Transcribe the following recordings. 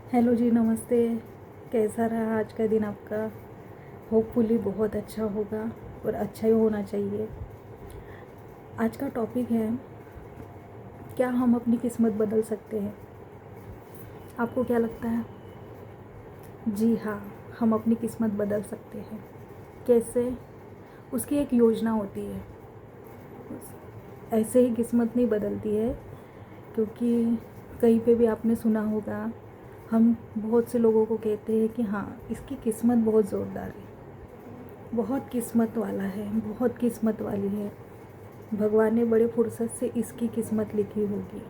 Hello जी, नमस्ते। कैसा रहा आज का दिन आपका? होपफुली बहुत अच्छा होगा और अच्छा ही होना चाहिए। आज का टॉपिक है, क्या हम अपनी किस्मत बदल सकते हैं? आपको क्या लगता है? जी हाँ, हम अपनी किस्मत बदल सकते हैं। कैसे? उसकी एक योजना होती है। ऐसे ही किस्मत नहीं बदलती है, क्योंकि कहीं पे भी आपने सुना होगा, हम बहुत से लोगों को कहते हैं कि हाँ, इसकी किस्मत बहुत ज़ोरदार है, बहुत किस्मत वाला है, बहुत किस्मत वाली है, भगवान ने बड़े फुर्सत से इसकी किस्मत लिखी होगी।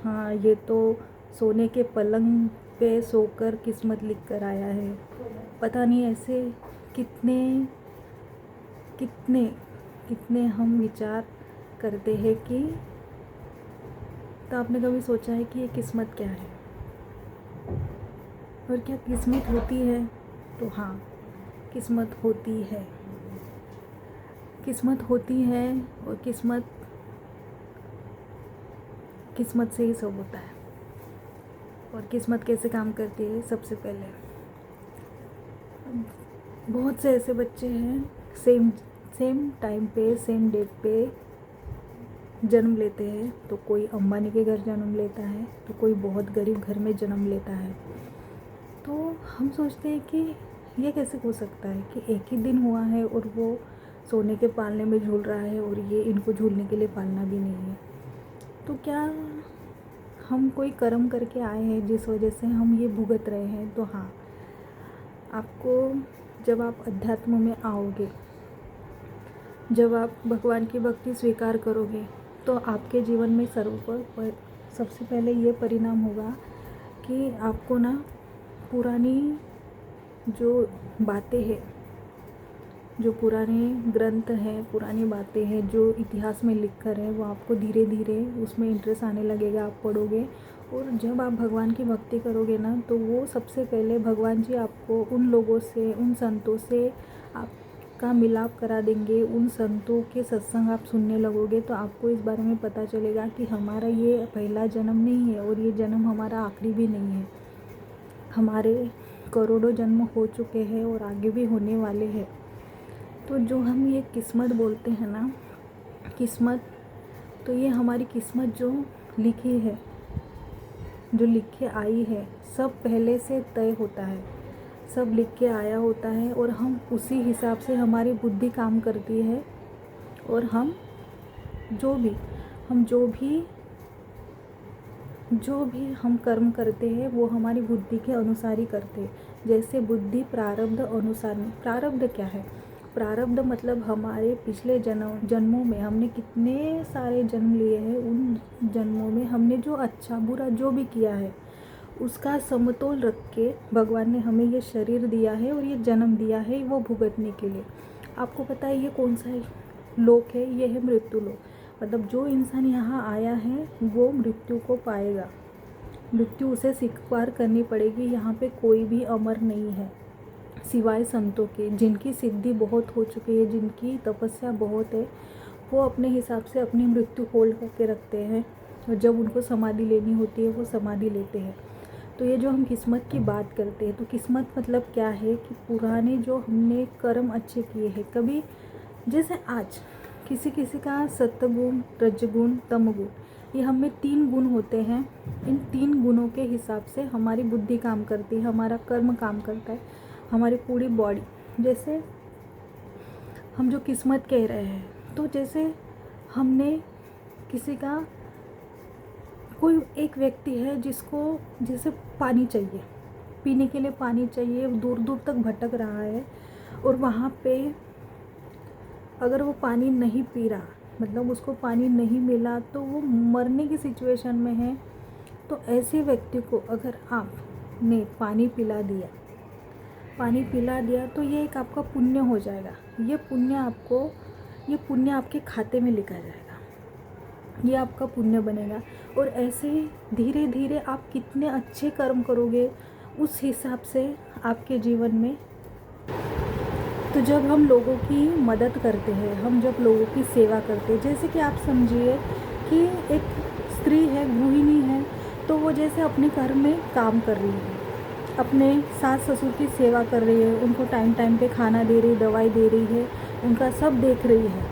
हाँ, ये तो सोने के पलंग पे सोकर किस्मत लिख कर आया है। पता नहीं ऐसे कितने कितने कितने हम विचार करते हैं कि, तो आपने कभी सोचा है कि ये किस्मत क्या है और क्या किस्मत होती है? तो हाँ, किस्मत होती है। किस्मत होती है और किस्मत से ही सब होता है। और किस्मत कैसे काम करती है? सबसे पहले बहुत से ऐसे बच्चे हैं, सेम सेम टाइम पे, सेम डेट पे जन्म लेते हैं। तो कोई अंबानी के घर जन्म लेता है, तो कोई बहुत गरीब घर में जन्म लेता है। तो हम सोचते हैं कि ये कैसे हो सकता है कि एक ही दिन हुआ है और वो सोने के पालने में झूल रहा है और ये इनको झूलने के लिए पालना भी नहीं है। तो क्या हम कोई कर्म करके आए हैं जिस वजह से हम ये भुगत रहे हैं? तो हाँ, आपको जब आप अध्यात्म में आओगे, जब आप भगवान की भक्ति स्वीकार करोगे, तो आपके जीवन में सबसे पहले ये परिणाम होगा कि आपको ना पुरानी जो बातें हैं, जो पुराने ग्रंथ हैं, पुरानी बातें हैं जो इतिहास में लिख कर है, वो आपको धीरे धीरे उसमें इंटरेस्ट आने लगेगा। आप पढ़ोगे और जब आप भगवान की भक्ति करोगे ना, तो वो सबसे पहले भगवान जी आपको उन लोगों से, उन संतों से आपका मिलाप करा देंगे। उन संतों के सत्संग आप सुनने लगोगे तो आपको इस बारे में पता चलेगा कि हमारा ये पहला जन्म नहीं है और ये जन्म हमारा आखिरी भी नहीं है। हमारे करोड़ों जन्म हो चुके हैं और आगे भी होने वाले हैं। तो जो हम ये किस्मत बोलते हैं ना, किस्मत, तो ये हमारी किस्मत जो लिखी है, जो लिख के आई है, सब पहले से तय होता है, सब लिख के आया होता है और हम उसी हिसाब से हमारी बुद्धि काम करती है। और हम जो भी हम जो भी जो भी हम कर्म करते हैं वो हमारी बुद्धि के अनुसार ही करते हैं। जैसे बुद्धि प्रारब्ध अनुसार में, प्रारब्ध क्या है? प्रारब्ध मतलब हमारे पिछले जन्मों में हमने कितने सारे जन्म लिए हैं, उन जन्मों में हमने जो अच्छा बुरा जो भी किया है उसका समतोल रख के भगवान ने हमें ये शरीर दिया है और ये जन्म दिया है वो भुगतने के लिए। आपको पता है ये कौन सा लोक है? ये है मृत्यु लोक। मतलब जो इंसान यहाँ आया है वो मृत्यु को पाएगा, मृत्यु उसे स्वीकार करनी पड़ेगी। यहाँ पे कोई भी अमर नहीं है सिवाय संतों के, जिनकी सिद्धि बहुत हो चुकी है, जिनकी तपस्या बहुत है। वो अपने हिसाब से अपनी मृत्यु होल्ड करके रखते हैं और जब उनको समाधि लेनी होती है वो समाधि लेते हैं। तो ये जो हम किस्मत की बात करते हैं, तो किस्मत मतलब क्या है कि पुराने जो हमने कर्म अच्छे किए हैं, कभी जैसे आज किसी किसी का सत्वगुण, रजगुण, तमगुण, ये हमें 3 गुण होते हैं। इन 3 गुणों के हिसाब से हमारी बुद्धि काम करती है, हमारा कर्म काम करता है, हमारी पूरी बॉडी। जैसे हम जो किस्मत कह रहे हैं, तो जैसे हमने किसी का, कोई एक व्यक्ति है जिसको जैसे पानी चाहिए, पीने के लिए पानी चाहिए, दूर दूर तक भटक रहा है और वहाँ पे अगर वो पानी नहीं पी रहा, मतलब उसको पानी नहीं मिला, तो वो मरने की सिचुएशन में है। तो ऐसे व्यक्ति को अगर आपने पानी पिला दिया तो ये एक आपका पुण्य हो जाएगा। ये पुण्य आपके खाते में लिखा जाएगा, ये आपका पुण्य बनेगा। और ऐसे ही धीरे धीरे आप कितने अच्छे कर्म करोगे उस हिसाब से आपके जीवन में। तो जब हम लोगों की मदद करते हैं, हम जब लोगों की सेवा करते हैं, जैसे कि आप समझिए कि एक स्त्री है, गृहिणी है, तो वो जैसे अपने घर में काम कर रही है, अपने सास ससुर की सेवा कर रही है, उनको टाइम टाइम पे खाना दे रही, दवाई दे रही है, उनका सब देख रही है,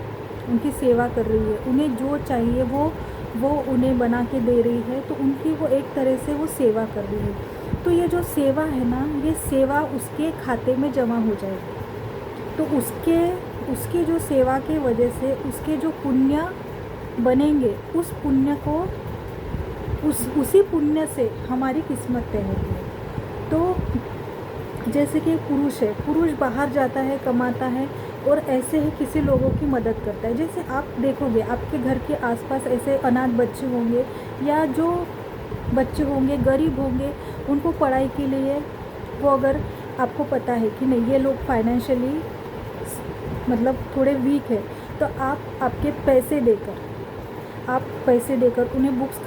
उनकी सेवा कर रही है, उन्हें जो चाहिए वो उन्हें बना के दे रही है, तो उनकी वो एक तरह से वो सेवा कर रही है। तो ये जो सेवा है ना, ये सेवा उसके खाते में जमा हो जाएगी। तो उसके जो सेवा के वजह से उसके जो पुण्य बनेंगे, उस पुण्य को उसी पुण्य से हमारी किस्मत तय होती है। तो जैसे कि पुरुष बाहर जाता है, कमाता है और ऐसे ही किसी लोगों की मदद करता है। जैसे आप देखोगे आपके घर के आसपास ऐसे अनाथ बच्चे होंगे या जो बच्चे होंगे गरीब होंगे, उनको पढ़ाई के लिए वो, अगर आपको पता है कि नहीं ये लोग फाइनेंशियली मतलब थोड़े वीक है, तो आपके पैसे देकर उन्हें बुक्स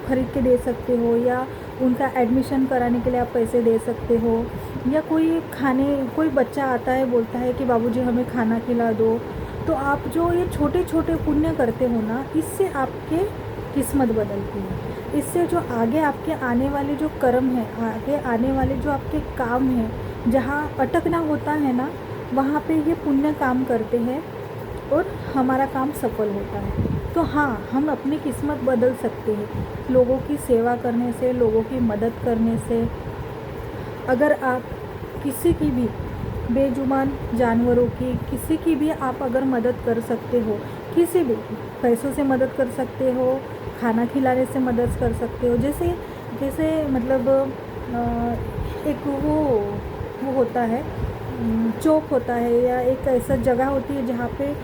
खरीद के दे सकते हो, या उनका एडमिशन कराने के लिए आप पैसे दे सकते हो, या कोई बच्चा आता है बोलता है कि बाबूजी हमें खाना खिला दो। तो आप जो ये छोटे छोटे पुण्य करते हो ना, इससे आपके किस्मत बदलती है। इससे जो आगे आपके आने वाले जो कर्म है, आगे आने वाले जो आपके काम हैं, जहाँ अटकना होता है ना, वहाँ पे ये पुण्य काम करते हैं और हमारा काम सफल होता है। तो हाँ, हम अपनी किस्मत बदल सकते हैं लोगों की सेवा करने से, लोगों की मदद करने से। अगर आप किसी की भी बेजुबान जानवरों की, किसी की भी आप अगर मदद कर सकते हो, किसी भी पैसों से मदद कर सकते हो, खाना खिलाने से मदद कर सकते हो। जैसे मतलब एक वो होता है, चौक होता है, या एक ऐसा जगह होती है जहाँ पे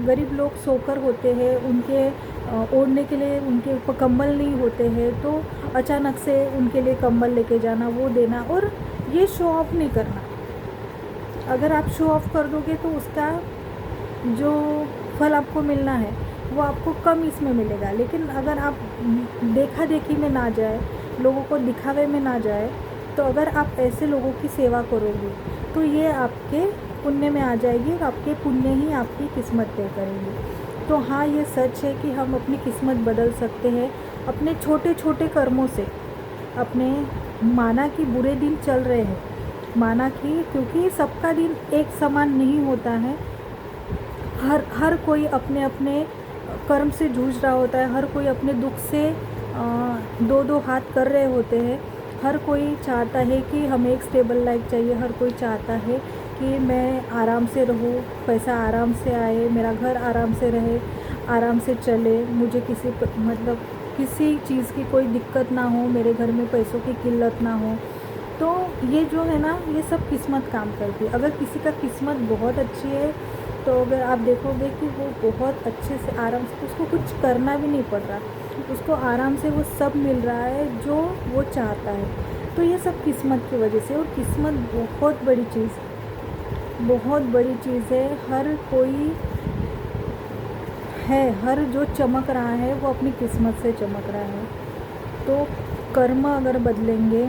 गरीब लोग सोकर होते हैं, उनके ओढ़ने के लिए उनके ऊपर कंबल नहीं होते हैं, तो अचानक से उनके लिए कंबल लेके जाना, वो देना। और ये शो ऑफ नहीं करना। अगर आप शो ऑफ कर दोगे तो उसका जो फल आपको मिलना है वो आपको कम इसमें मिलेगा। लेकिन अगर आप देखा देखी में ना जाए, लोगों को दिखावे में ना जाए, तो अगर आप ऐसे लोगों की सेवा करोगे तो ये आपके पुण्य में आ जाएगी और आपके पुण्य ही आपकी किस्मत तय करेंगे। तो हाँ, ये सच है कि हम अपनी किस्मत बदल सकते हैं अपने छोटे छोटे कर्मों से। अपने माना कि बुरे दिन चल रहे हैं, माना कि क्योंकि सबका दिन एक समान नहीं होता है, हर कोई अपने अपने कर्म से जूझ रहा होता है, हर कोई अपने दुख से दो हाथ कर रहे होते हैं। हर कोई चाहता है कि हमें एक स्टेबल लाइफ चाहिए, हर कोई चाहता है कि मैं आराम से रहूँ, पैसा आराम से आए, मेरा घर आराम से रहे, आराम से चले, मुझे किसी चीज़ की कोई दिक्कत ना हो, मेरे घर में पैसों की किल्लत ना हो। तो ये जो है ना, ये सब किस्मत काम करती है। अगर किसी का किस्मत बहुत अच्छी है तो अगर आप देखोगे कि वो बहुत अच्छे से आराम से, उसको कुछ करना भी नहीं पड़ रहा, उसको आराम से वो सब मिल रहा है जो वो चाहता है। तो ये सब किस्मत की वजह से। और किस्मत बहुत बड़ी चीज़ है। हर कोई है, हर जो चमक रहा है वो अपनी किस्मत से चमक रहा है। तो कर्म अगर बदलेंगे,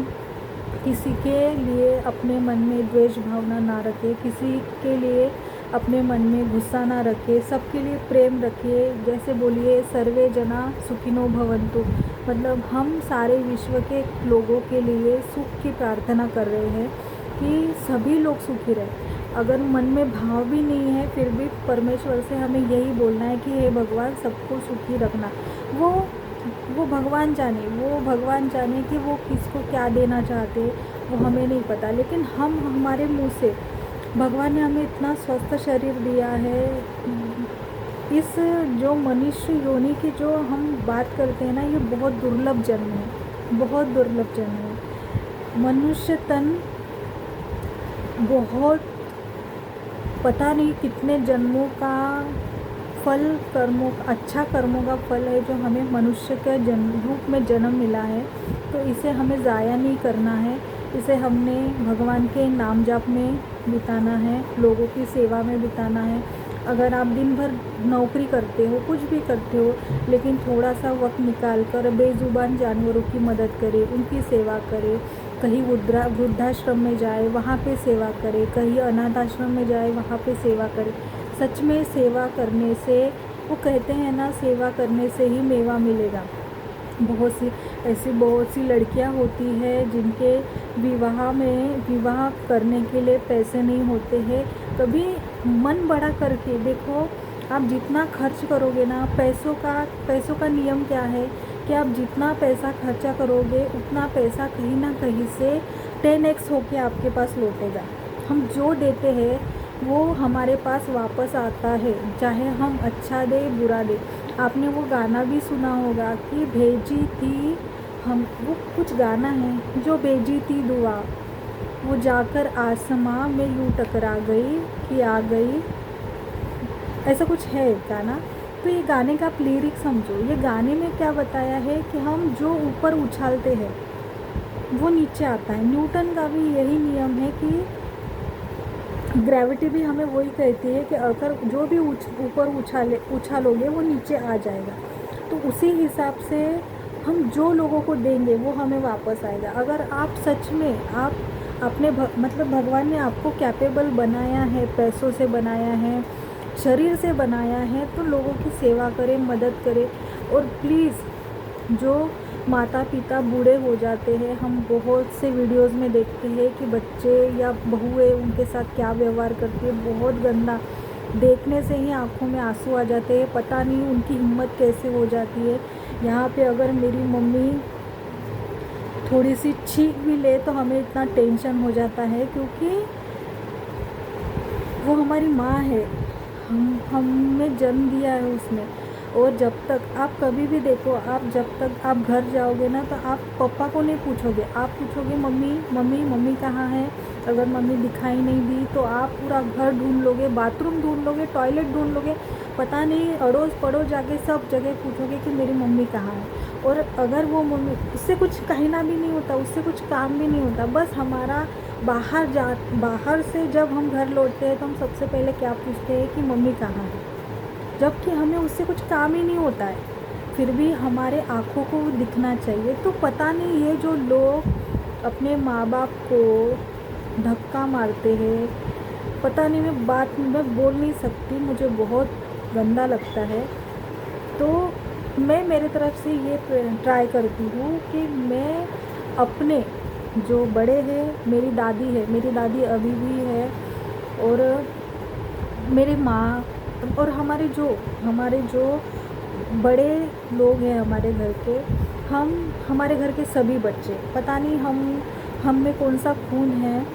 किसी के लिए अपने मन में द्वेष भावना ना रखे, किसी के लिए अपने मन में गुस्सा ना रखे, सबके लिए प्रेम रखिए। जैसे बोलिए सर्वे जना सुखिनो भवन्तु, मतलब हम सारे विश्व के लोगों के लिए सुख की प्रार्थना कर रहे हैं कि सभी लोग सुखी रहे। अगर मन में भाव भी नहीं है, फिर भी परमेश्वर से हमें यही बोलना है कि हे भगवान, सबको सुखी रखना। वो भगवान जाने कि वो किसको क्या देना चाहते, वो हमें नहीं पता। लेकिन हम हमारे मुंह से, भगवान ने हमें इतना स्वस्थ शरीर दिया है। इस जो मनुष्य योनि की जो हम बात करते हैं ना, ये बहुत दुर्लभ जन्म है। मनुष्य तन बहुत पता नहीं कितने जन्मों का फल, अच्छा कर्मों का फल है जो हमें मनुष्य के रूप में जन्म मिला है। तो इसे हमें ज़ाया नहीं करना है, इसे हमने भगवान के नाम जाप में बिताना है, लोगों की सेवा में बिताना है। अगर आप दिन भर नौकरी करते हो, कुछ भी करते हो, लेकिन थोड़ा सा वक्त निकाल कर बेजुबान जानवरों की मदद करें, उनकी सेवा करें, कहीं वृद्धाश्रम में जाए वहाँ पे सेवा करें, कहीं अनाथ आश्रम में जाए वहाँ पे सेवा करें। सच में सेवा करने से, वो कहते हैं ना, सेवा करने से ही मेवा मिलेगा। बहुत सी लड़कियां होती है जिनके विवाह करने के लिए पैसे नहीं होते हैं। कभी मन बड़ा करके देखो, आप जितना खर्च करोगे ना, पैसों का नियम क्या है कि आप जितना पैसा खर्चा करोगे उतना पैसा कहीं ना कहीं से 10x होके आपके पास लौटेगा। हम जो देते हैं वो हमारे पास वापस आता है, चाहे हम अच्छा दे बुरा दे। आपने वो गाना भी सुना होगा कि भेजी थी हम, वो कुछ गाना है, जो भेजी थी दुआ वो जाकर आसमां में यूं टकरा गई कि आ गई, ऐसा कुछ है गाना। तो ये गाने का आप लिरिक समझो, ये गाने में क्या बताया है कि हम जो ऊपर उछालते हैं वो नीचे आता है। न्यूटन का भी यही नियम है कि ग्रेविटी भी हमें वही कहती है कि अगर जो भी ऊपर उछालोगे वो नीचे आ जाएगा। तो उसी हिसाब से हम जो लोगों को देंगे वो हमें वापस आएगा। अगर आप सच में आप अपने मतलब भगवान ने आपको कैपेबल बनाया है, पैसों से बनाया है, शरीर से बनाया है, तो लोगों की सेवा करें, मदद करें। और प्लीज़ जो माता पिता बूढ़े हो जाते हैं, हम बहुत से वीडियोस में देखते हैं कि बच्चे या बहुएं उनके साथ क्या व्यवहार करती है, बहुत गंदा। देखने से ही आंखों में आंसू आ जाते हैं, पता नहीं उनकी हिम्मत कैसे हो जाती है। यहाँ पे अगर मेरी मम्मी थोड़ी सी छींक भी ले तो हमें इतना टेंशन हो जाता है, क्योंकि वो हमारी माँ है, हमें जन्म दिया है उसने। और जब तक आप कभी भी देखो, आप जब तक आप घर जाओगे ना तो आप पापा को नहीं पूछोगे, आप पूछोगे मम्मी मम्मी मम्मी कहाँ है। अगर मम्मी दिखाई नहीं दी तो आप पूरा घर ढूंढ लोगे, बाथरूम ढूंढ लोगे, टॉयलेट ढूंढ लोगे, पता नहीं अड़ोस पड़ोस जाके सब जगह पूछोगे कि मेरी मम्मी कहाँ है। और अगर वो मम्मी, उससे कुछ कहना भी नहीं होता, उससे कुछ काम भी नहीं होता, बस हमारा बाहर से जब हम घर लौटते हैं तो हम सबसे पहले क्या पूछते हैं कि मम्मी कहाँ है, जबकि हमें उससे कुछ काम ही नहीं होता है, फिर भी हमारे आँखों को दिखना चाहिए। तो पता नहीं ये जो लोग अपने माँ बाप को धक्का मारते हैं, पता नहीं, मैं बोल नहीं सकती, मुझे बहुत गंदा लगता है। तो मैं मेरे तरफ से ये ट्राई करती हूँ कि मैं अपने जो बड़े हैं, मेरी दादी अभी भी है, और मेरी माँ, और हमारे जो बड़े लोग हैं हमारे घर के, हमारे घर के सभी बच्चे, पता नहीं हम में कौन सा खून है,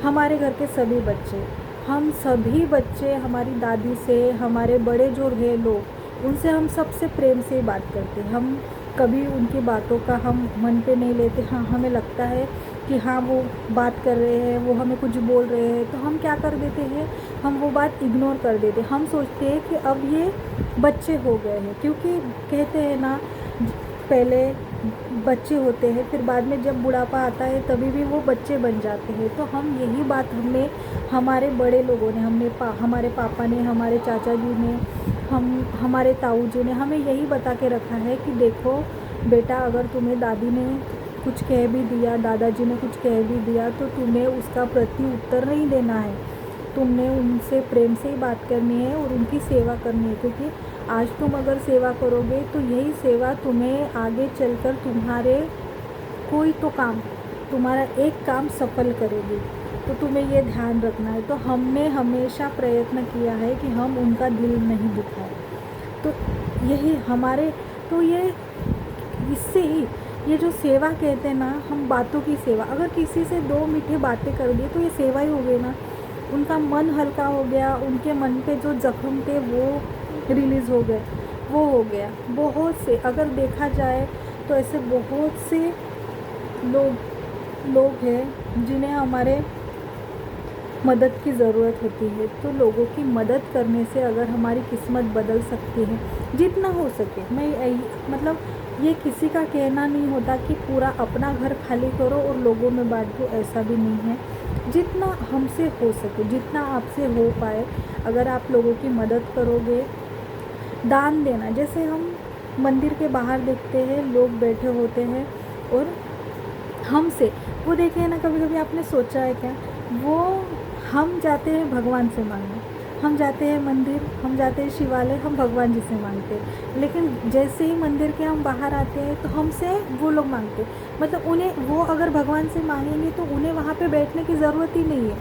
हमारे घर के सभी बच्चे, हम सभी बच्चे हमारी दादी से, हमारे बड़े जो है लोग, उनसे हम सबसे प्रेम से बात करते हैं। हम कभी उनकी बातों का हम मन पे नहीं लेते। हाँ, हमें लगता है कि हाँ वो बात कर रहे हैं, वो हमें कुछ बोल रहे हैं, तो हम क्या कर देते हैं, हम वो बात इग्नोर कर देते हैं। हम सोचते हैं कि अब ये बच्चे हो गए हैं, क्योंकि कहते हैं ना, पहले बच्चे होते हैं, फिर बाद में जब बुढ़ापा आता है तभी भी वो बच्चे बन जाते हैं। तो हम यही बात हमारे बड़े लोगों ने, हमारे पापा ने, हमारे चाचा जी ने, हमारे ताऊ जी ने हमें यही बता के रखा है कि देखो बेटा, अगर तुम्हें दादी ने कुछ कह भी दिया, दादाजी ने कुछ कह भी दिया, तो तुम्हें उसका प्रति उत्तर नहीं देना है, तुमने उनसे प्रेम से ही बात करनी है और उनकी सेवा करनी है। क्योंकि आज तुम अगर सेवा करोगे तो यही सेवा तुम्हें आगे चलकर तुम्हारा एक काम सफल करेगी। तो तुम्हें ये ध्यान रखना है। तो हमने हमेशा प्रयत्न किया है कि हम उनका दिल नहीं दुखाएं। तो यही हमारे, तो ये इससे ही ये जो सेवा कहते हैं ना, हम बातों की सेवा, अगर किसी से 2 मीठी बातें कर दी तो ये सेवा ही हो गई ना। उनका मन हल्का हो गया, उनके मन पे जो जख्म थे वो रिलीज़ हो गए, वो हो गया। बहुत से, अगर देखा जाए तो ऐसे बहुत से लोग हैं जिन्हें हमारे मदद की ज़रूरत होती है। तो लोगों की मदद करने से अगर हमारी किस्मत बदल सकती है, जितना हो सके। मतलब ये किसी का कहना नहीं होता कि पूरा अपना घर खाली करो और लोगों में बांट दो, ऐसा भी नहीं है। जितना हमसे हो सके, जितना आपसे हो पाए, अगर आप लोगों की मदद करोगे, दान देना, जैसे हम मंदिर के बाहर देखते हैं लोग बैठे होते हैं और हमसे वो देखे हैं ना, कभी कभी आपने सोचा है क्या, वो हम जाते हैं भगवान से मांगने, हम जाते हैं मंदिर, हम जाते हैं शिवालय, हम भगवान जी से मांगते हैं, लेकिन जैसे ही मंदिर के हम बाहर आते हैं तो हमसे वो लोग मांगते हैं। मतलब उन्हें, वो अगर भगवान से मांगेंगे तो उन्हें वहाँ पे बैठने की ज़रूरत ही नहीं है,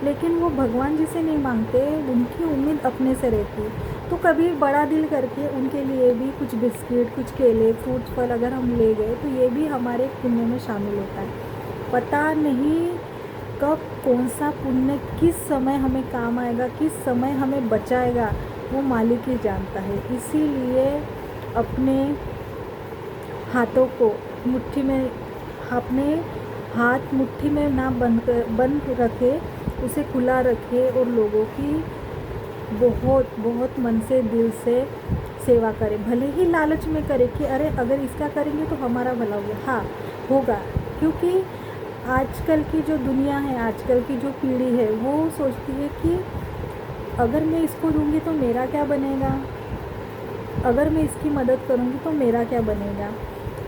लेकिन वो भगवान जी से नहीं मांगते, उनकी उम्मीद अपने से रहती है। तो कभी बड़ा दिल करके उनके लिए भी कुछ बिस्किट, कुछ केले, फ्रूट, फल अगर हम ले गए तो ये भी हमारे पुण्य में शामिल होता है। पता नहीं कब कौन सा पुण्य किस समय हमें काम आएगा, किस समय हमें बचाएगा, वो मालिक ही जानता है। इसीलिए अपने हाथों को मुट्ठी में, अपने हाथ मुट्ठी में ना बंद रखे, उसे खुला रखे और लोगों की बहुत बहुत मन से, दिल से सेवा करें। भले ही लालच में करें कि अरे अगर इसका करेंगे तो हमारा भला होगा, हाँ होगा, क्योंकि आजकल की जो दुनिया है, आजकल की जो पीढ़ी है, वो सोचती है कि अगर मैं इसको दूंगी तो मेरा क्या बनेगा, अगर मैं इसकी मदद करूंगी तो मेरा क्या बनेगा।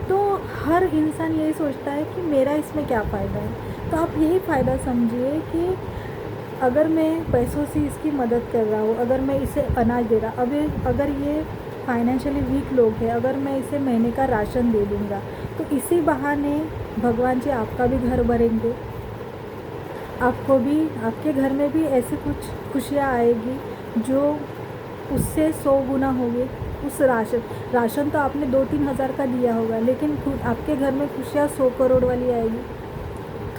तो हर इंसान यही सोचता है कि मेरा इसमें क्या फ़ायदा है। तो आप यही फ़ायदा समझिए कि अगर मैं पैसों से इसकी मदद कर रहा हूँ, अगर मैं इसे अनाज दे रहा, अगर ये फाइनेंशियली वीक लोग हैं, अगर मैं इसे महीने का राशन दे दूँगा तो इसी बहाने भगवान जी आपका भी घर भरेंगे, आपको भी, आपके घर में भी ऐसी कुछ खुशियाँ आएगी जो उससे 100 गुना होगी। उस राशन तो आपने 2-3 हज़ार का दिया होगा, लेकिन आपके घर में खुशियाँ 100 करोड़ वाली आएगी।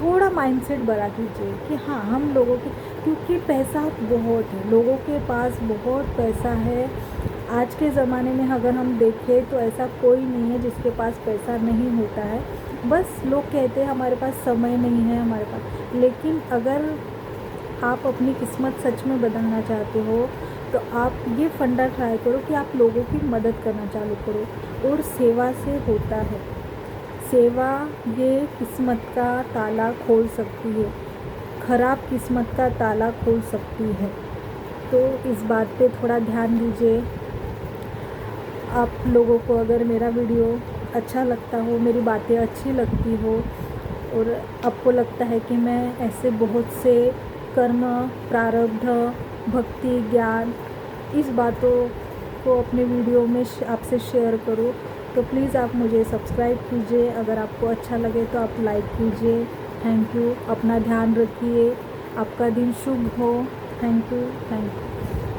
थोड़ा माइंडसेट बड़ा कीजिए कि हाँ हम लोगों के, क्योंकि पैसा बहुत है, लोगों के पास बहुत पैसा है। आज के ज़माने में अगर हम देखें तो ऐसा कोई नहीं है जिसके पास पैसा नहीं होता है। बस लोग कहते हैं हमारे पास समय नहीं है, हमारे पास, लेकिन अगर आप अपनी किस्मत सच में बदलना चाहते हो तो आप ये फंडा ट्राई करो कि आप लोगों की मदद करना चालू करो। और सेवा से होता है, सेवा ये किस्मत का ताला खोल सकती है, ख़राब किस्मत का ताला खोल सकती है। तो इस बात पे थोड़ा ध्यान दीजिए। आप लोगों को अगर मेरा वीडियो अच्छा लगता हो, मेरी बातें अच्छी लगती हो और आपको लगता है कि मैं ऐसे बहुत से कर्म, प्रारब्ध, भक्ति, ज्ञान, इस बातों को अपने वीडियो में आपसे शेयर करूं, तो प्लीज़ आप मुझे सब्सक्राइब कीजिए। अगर आपको अच्छा लगे तो आप लाइक कीजिए। Thank you. अपना ध्यान रखिए। आपका दिन शुभ हो। Thank you.